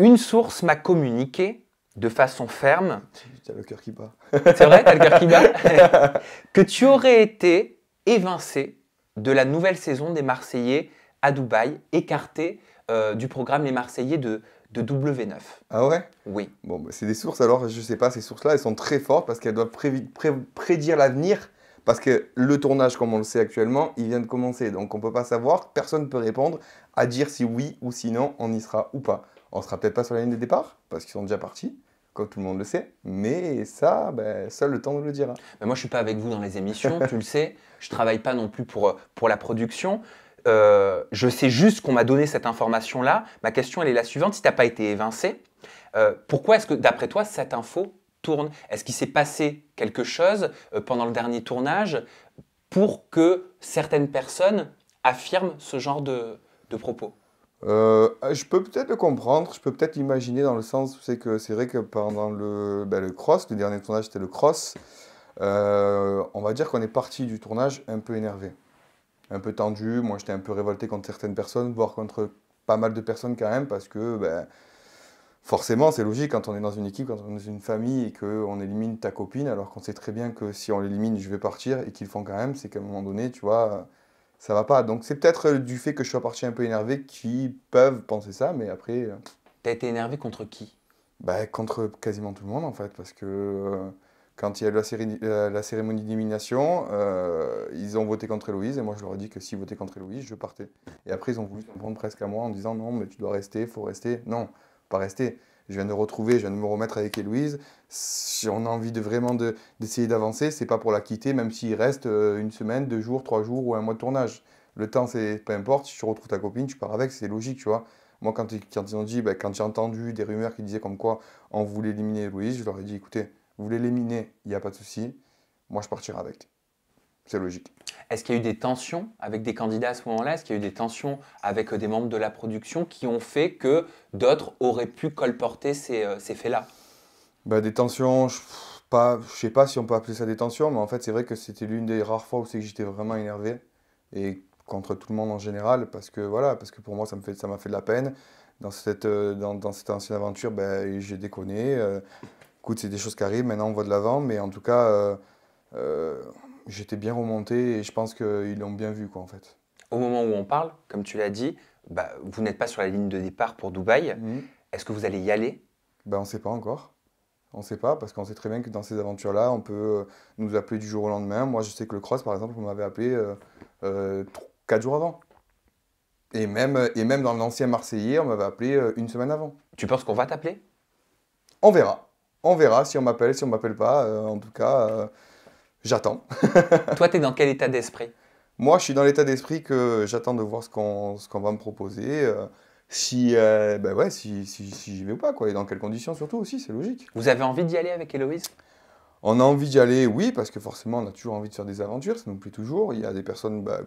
Une source m'a communiqué de façon ferme, Tu as le cœur qui bat. c'est vrai, t'as le cœur qui bat, que tu aurais été évincé de la nouvelle saison des Marseillais à Dubaï, écarté du programme Les Marseillais de W9. Ah ouais? Oui. Bon, bah, c'est des sources, alors je sais pas, ces sources-là, elles sont très fortes parce qu'elles doivent prédire l'avenir. Parce que le tournage, comme on le sait actuellement, il vient de commencer. Donc on peut pas savoir, personne ne peut répondre à dire si oui ou si non on y sera ou pas. On sera peut-être pas sur la ligne de départ, parce qu'ils sont déjà partis, comme tout le monde le sait. Mais ça, ben, seul le temps nous le dira. Mais moi, je suis pas avec vous dans les émissions, tu le sais. Je travaille pas non plus pour la production. Je sais juste qu'on m'a donné cette information-là. Ma question, elle est la suivante. Si tu n'as pas été évincé, pourquoi est-ce que, d'après toi, cette info tourne? Est-ce qu'il s'est passé quelque chose pendant le dernier tournage pour que certaines personnes affirment ce genre de propos? Je peux peut-être le comprendre, je peux peut-être l'imaginer dans le sens où c'est vrai que pendant le cross, le dernier tournage c'était le cross, on va dire qu'on est parti du tournage un peu énervé, un peu tendu. Moi j'étais un peu révolté contre certaines personnes, voire contre pas mal de personnes quand même, parce que ben, forcément c'est logique quand on est dans une équipe, quand on est dans une famille et qu'on élimine ta copine, alors qu'on sait très bien que si on l'élimine je vais partir et qu'ils le font quand même, c'est qu'à un moment donné, tu vois, ça va pas. Donc c'est peut-être du fait que je sois parti un peu énervé qui peuvent penser ça, mais après, T'as été énervé contre qui? bah, contre quasiment tout le monde en fait, parce que quand il y a eu la cérémonie d'élimination, ils ont voté contre Héloïse, et moi je leur ai dit que s'ils votaient contre Héloïse, je partais. Et après ils ont voulu s'en prendre presque à moi en disant non, mais tu dois rester, faut rester. Non, pas rester. Je viens de retrouver, je viens de me remettre avec Héloïse. Si on a envie d'essayer d'avancer, c'est pas pour la quitter, même s'il reste une semaine, 2 jours, 3 jours ou un mois de tournage. Le temps, c'est peu importe, si tu retrouves ta copine, tu pars avec, c'est logique, tu vois. Moi, quand ils ont dit, bah, quand j'ai entendu des rumeurs qui disaient comme quoi on voulait éliminer Héloïse, je leur ai dit, écoutez, vous voulez l'éliminer, il n'y a pas de souci, moi je partirai avec. C'est logique. Est-ce qu'il y a eu des tensions avec des candidats à ce moment-là? Est-ce qu'il y a eu des tensions avec des membres de la production qui ont fait que d'autres auraient pu colporter ces faits-là? Bah, des tensions, je sais pas si on peut appeler ça des tensions, mais en fait, c'est vrai que c'était l'une des rares fois où c'est que j'étais vraiment énervé, et contre tout le monde en général, parce que voilà, parce que pour moi, ça m'a fait de la peine. Dans cette ancienne aventure, ben, j'ai déconné. Écoute, c'est des choses qui arrivent, maintenant on voit de l'avant, mais en tout cas, euh, j'étais bien remonté et je pense qu'ils l'ont bien vu, quoi, en fait. Au moment où on parle, comme tu l'as dit, bah, vous n'êtes pas sur la ligne de départ pour Dubaï. Mhm. Est-ce que vous allez y aller? Ben, on ne sait pas encore. On ne sait pas, parce qu'on sait très bien que dans ces aventures-là, on peut nous appeler du jour au lendemain. Moi, je sais que le cross, par exemple, on m'avait appelé 4 jours avant. Et même dans l'ancien Marseillais, on m'avait appelé une semaine avant. Tu penses qu'on va t'appeler? On verra. On verra si on m'appelle, si on m'appelle pas. En tout cas, j'attends. Toi, tu es dans quel état d'esprit? Moi, je suis dans l'état d'esprit que j'attends de voir ce qu'on va me proposer. Si, ben ouais, si j'y vais ou pas, quoi. Et dans quelles conditions surtout aussi, c'est logique. Vous avez envie d'y aller avec Héloïse? On a envie d'y aller, oui, parce que forcément, on a toujours envie de faire des aventures, ça nous plaît toujours. Il y a des personnes bah,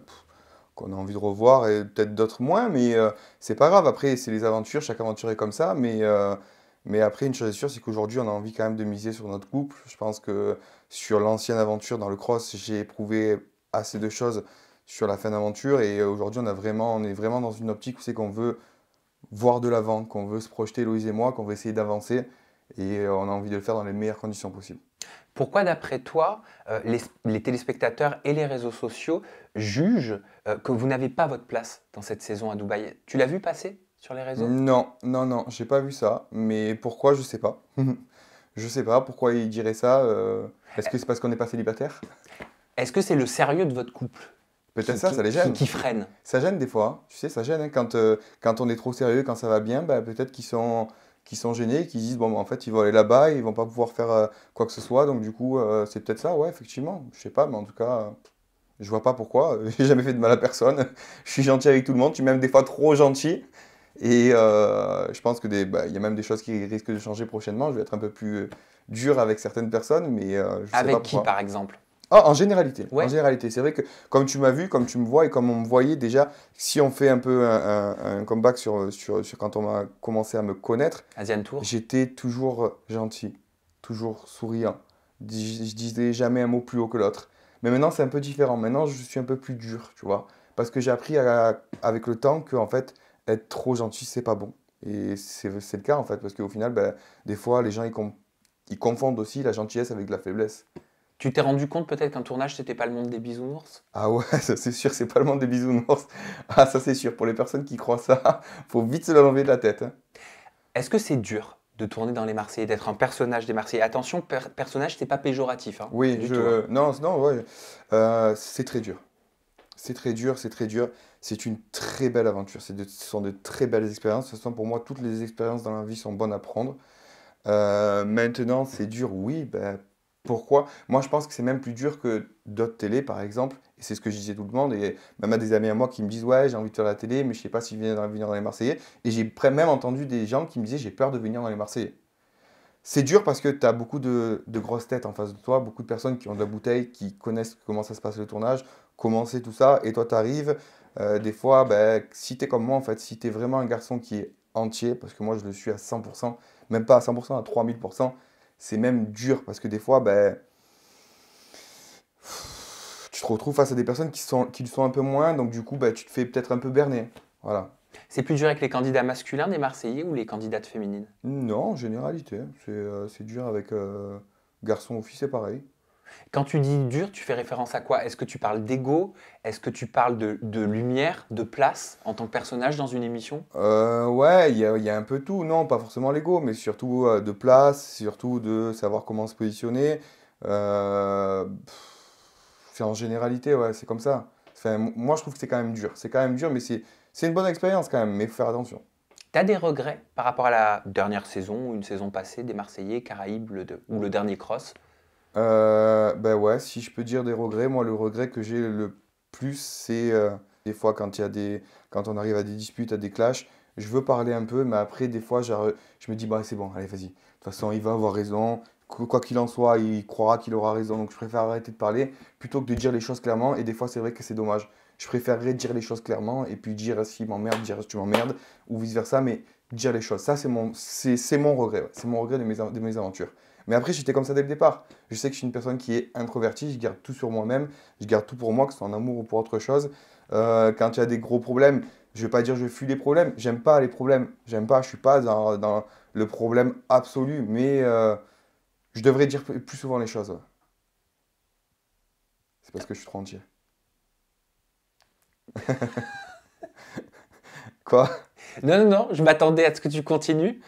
qu'on a envie de revoir et peut-être d'autres moins, mais c'est pas grave. Après, c'est les aventures, chaque aventure est comme ça. Mais après, une chose est sûre, c'est qu'aujourd'hui, on a envie quand même de miser sur notre couple. Je pense que sur l'ancienne aventure dans le cross, j'ai éprouvé assez de choses sur la fin d'aventure. Et aujourd'hui, on est vraiment dans une optique où c'est qu'on veut voir de l'avant, qu'on veut se projeter, Loïse et moi, qu'on veut essayer d'avancer. Et on a envie de le faire dans les meilleures conditions possibles. Pourquoi, d'après toi, les téléspectateurs et les réseaux sociaux jugent que vous n'avez pas votre place dans cette saison à Dubaï? Tu l'as vu passer sur les réseaux? Non, non, non, j'ai pas vu ça. Mais pourquoi, je sais pas. Je sais pas pourquoi il dirait ça. Est-ce que c'est parce qu'on n'est pas célibataire? Est-ce que c'est le sérieux de votre couple Peut-être ça, ça les gêne. qui freine? Ça gêne des fois, hein. Tu sais, ça gêne, hein. Quand on est trop sérieux, quand ça va bien, bah, peut-être qu'ils sont gênés, qu'ils se disent, bon, bah, en fait, ils vont aller là-bas, ils vont pas pouvoir faire quoi que ce soit. Donc, du coup, c'est peut-être ça, ouais, effectivement. Je sais pas, mais en tout cas, je vois pas pourquoi. J'ai jamais fait de mal à personne. Je suis gentil avec tout le monde. Je suis même des fois trop gentil. Et je pense il y a même des choses qui risquent de changer prochainement. Je vais être un peu plus dur avec certaines personnes, mais je sais pas Avec qui, pourquoi. par exemple? Ah, en généralité. Ouais. En généralité, c'est vrai que comme tu m'as vu, comme tu me vois et comme on me voyait déjà, si on fait un peu un comeback sur quand on m'a commencé à me connaître, Asian Tour? j'étais toujours gentil, toujours souriant. Je disais jamais un mot plus haut que l'autre. Mais maintenant, c'est un peu différent. Maintenant, je suis un peu plus dur, tu vois. Parce que j'ai appris avec le temps que, en fait, être trop gentil, c'est pas bon. Et c'est le cas en fait, parce qu'au final, ben, des fois, les gens ils confondent aussi la gentillesse avec la faiblesse. Tu t'es rendu compte peut-être qu'un tournage, c'était pas le monde des bisounours? Ah ouais, ça c'est sûr, c'est pas le monde des bisounours. Ah ça c'est sûr, pour les personnes qui croient ça, faut vite se l'enlever de la tête, hein. Est-ce que c'est dur de tourner dans Les Marseillais, d'être un personnage des Marseillais? Attention, personnage, c'est pas péjoratif, hein, Oui, du tout, hein. non, non, ouais, c'est très dur. C'est très dur, c'est très dur. C'est une très belle aventure. Ce sont de très belles expériences. De toute façon, pour moi, toutes les expériences dans la vie sont bonnes à prendre. Maintenant, c'est dur, oui. Ben, pourquoi? Moi, je pense que c'est même plus dur que d'autres télés, par exemple. Et c'est ce que je disais tout le monde. Et même à des amis à moi qui me disent, ouais, j'ai envie de faire la télé, mais je sais pas si venir dans les Marseillais. Et j'ai même entendu des gens qui me disaient, j'ai peur de venir dans les Marseillais. C'est dur parce que tu as beaucoup de grosses têtes en face de toi, beaucoup de personnes qui ont de la bouteille, qui connaissent comment ça se passe le tournage, comment c'est tout ça, et toi tu arrives, des fois, ben, si tu es comme moi en fait, si tu es vraiment un garçon qui est entier, parce que moi je le suis à 100%, même pas à 100%, à 3000%, c'est même dur parce que des fois, ben, tu te retrouves face à des personnes qui le sont un peu moins, donc du coup, ben, tu te fais peut-être un peu berner. Voilà. C'est plus dur avec les candidats masculins des Marseillais ou les candidates féminines? Non, en généralité, c'est dur avec garçon ou fille, c'est pareil. Quand tu dis dur, tu fais référence à quoi? Est-ce que tu parles d'ego? Est-ce que tu parles de lumière, de place en tant que personnage dans une émission? Ouais, il y a un peu tout. Non, pas forcément l'ego, mais surtout de place, surtout de savoir comment se positionner. C'est en généralité, ouais, c'est comme ça. Enfin, moi, je trouve que c'est quand même dur. C'est quand même dur, mais c'est une bonne expérience quand même, mais il faut faire attention. T'as des regrets par rapport à la dernière saison ou une saison passée des Marseillais, Caraïbes ou le dernier cross? Ben ouais, si je peux dire des regrets, moi, le regret que j'ai le plus, c'est des fois quand on arrive à des disputes, à des clashs, je veux parler un peu, mais après, des fois, je me dis, bah c'est bon, allez, vas-y. De toute façon, il va avoir raison. Quoi qu'il en soit, il croira qu'il aura raison. Donc, je préfère arrêter de parler plutôt que de dire les choses clairement. Et des fois, c'est vrai que c'est dommage. Je préférerais dire les choses clairement et puis dire s'il m'emmerde, dire tu m'emmerdes, ou vice-versa, mais dire les choses. Ça, c'est mon regret. Ouais. C'est mon regret de mes aventures. Mais après, j'étais comme ça dès le départ. Je sais que je suis une personne qui est introvertie, je garde tout sur moi-même, je garde tout pour moi, que ce soit en amour ou pour autre chose. Quand il y a des gros problèmes, je ne vais pas dire je fuis les problèmes, j'aime pas les problèmes, j'aime pas, je suis pas dans le problème absolu, mais je devrais dire plus souvent les choses. Ouais. C'est parce que je suis trop entier. Quoi? Non, non, non, je m'attendais à ce que tu continues.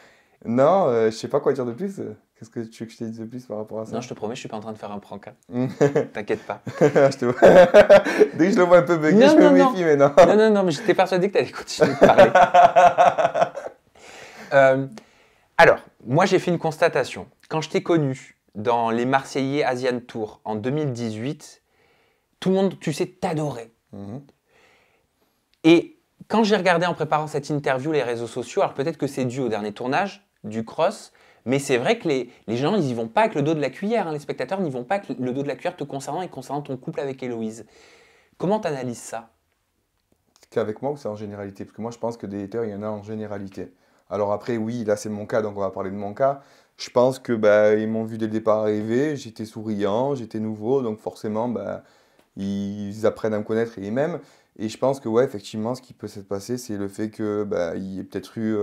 Non, je sais pas quoi dire de plus. Qu'est-ce que tu veux que je te dise de plus par rapport à Non, ça? je te promets, je suis pas en train de faire un prank, hein. Je T'inquiète pas. te vois. Dès que je le vois un peu buggy, Non, je me non, non. méfie, mais non. Non, non, non, mais j'étais persuadé que tu allais continuer de parler. Euh, alors, moi, j'ai fait une constatation. Quand je t'ai connu dans les Marseillais Asian Tour en 2018, tout le monde, tu sais, t'adorait. Mhm. Et quand j'ai regardé en préparant cette interview les réseaux sociaux, alors peut-être que c'est dû au dernier tournage du cross, mais c'est vrai que les gens, ils y vont pas avec le dos de la cuillère, hein. Les spectateurs n'y vont pas avec le dos de la cuillère te concernant et concernant ton couple avec Héloïse. Comment tu analyses ça? Qu'avec moi ou c'est en généralité? Parce que moi, je pense que des haters, il y en a en généralité. Alors après, oui, là, c'est mon cas, donc on va parler de mon cas. Je pense que bah, ils m'ont vu dès le départ arriver, j'étais souriant, j'étais nouveau, donc forcément, bah, ils apprennent à me connaître et ils m'aiment. Et je pense que, ouais, effectivement, ce qui peut s'être passé, c'est le fait que bah, il y ait peut-être eu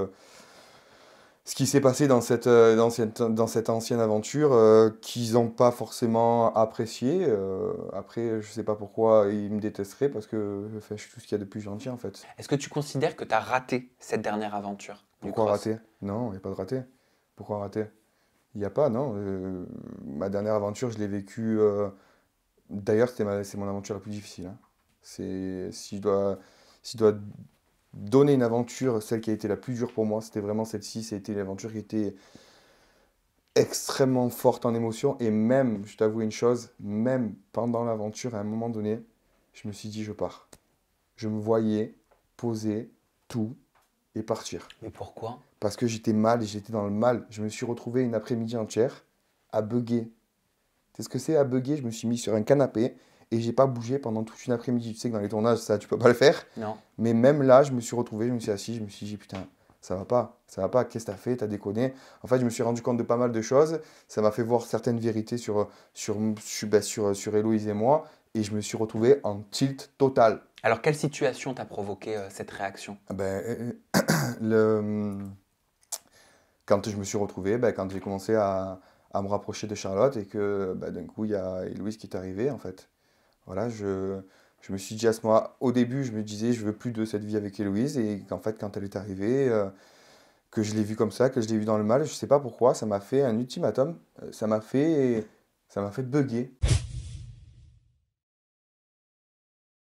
ce qui s'est passé dans cette ancienne aventure qu'ils n'ont pas forcément apprécié. Après, je sais pas pourquoi ils me détesteraient parce que enfin, je suis tout ce qu'il y a de plus gentil en fait. Est-ce que tu considères que tu as raté cette dernière aventure du Pourquoi cross? rater? Non, il n'y a pas de raté. Pourquoi rater? Il n'y a pas, non. Ma dernière aventure, je l'ai vécue. D'ailleurs, c'est mon aventure la plus difficile. Hein. Si je dois donner une aventure, celle qui a été la plus dure pour moi, c'était vraiment celle-ci. C'était l'aventure qui était extrêmement forte en émotion. Et même, je t'avoue une chose, même pendant l'aventure, à un moment donné, je me suis dit, je pars. Je me voyais poser tout et partir. Mais pourquoi? Parce que j'étais mal et j'étais dans le mal. Je me suis retrouvé une après-midi entière à bugger. Tu sais ce que c'est à bugger? Je me suis mis sur un canapé et j'ai pas bougé pendant toute une après-midi. Tu sais que dans les tournages, ça, tu peux pas le faire. Non. Mais même là, je me suis retrouvé, je me suis assis, je me suis dit, putain, ça va pas, qu'est-ce que t'as fait, t'as déconné. En fait, je me suis rendu compte de pas mal de choses. Ça m'a fait voir certaines vérités sur Héloïse et moi. Et je me suis retrouvé en tilt total. Alors, quelle situation t'a provoqué cette réaction? Ah ben, le, quand je me suis retrouvé, quand j'ai commencé à me rapprocher de Charlotte et que d'un coup, il y a Héloïse qui est arrivée, en fait. Voilà, je me suis dit à ce moment, au début, je me disais, je veux plus de cette vie avec Héloïse, et qu'en fait, quand elle est arrivée, que je l'ai vue comme ça, que je l'ai vue dans le mal, je sais pas pourquoi, ça m'a fait un ultimatum, ça m'a fait bugger.